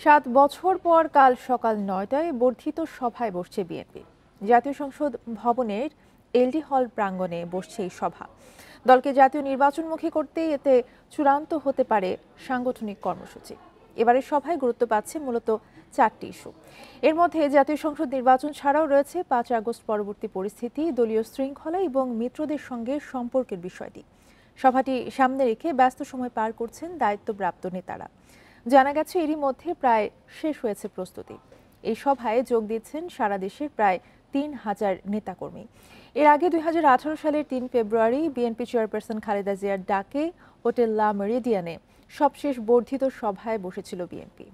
৭ বছর পর কাল সকাল ৯টায় বর্ধিত সভায় বসছে বিএনপি। জাতীয় সংসদ ভবনের এলডি হল প্রাঙ্গণে বসছে এই সভা। দলকে জাতীয় নির্বাচনমুখী করতেই এতে চূড়ান্ত হতে পারে সাংগঠনিক কর্মসূচি। এবারের সভায় গুরুত্ব পাচ্ছে মূলত 4টি ইস্যু। এর মধ্যে জাতীয় সংসদ নির্বাচন ছাড়াও রয়েছে ৫ আগস্ট পরবর্তী পরিস্থিতি, দলীয় শৃঙ্খলা এবং মিত্রদের সঙ্গে সম্পর্কের বিষয়টি। সভাটি সামনে রেখে ব্যস্ত সময় পার করছেন দায়িত্বপ্রাপ্ত নেতারা। জানা গেছে এরই মধ্যে প্রায় শেষ হয়েছে প্রস্তুতি। এই সভায় যোগ দিচ্ছেন সারা দেশের প্রায় ৩,০০০ নেতাকর্মী। এর আগে ২০১৮ সালের ৩ ফেব্রুয়ারি বিএনপি চেয়ারপারসন খালেদা জিয়ার ডাকে হোটেল লা মেরিডিয়ানে সবশেষ বর্ধিত সভায় বসেছিল বিএনপি।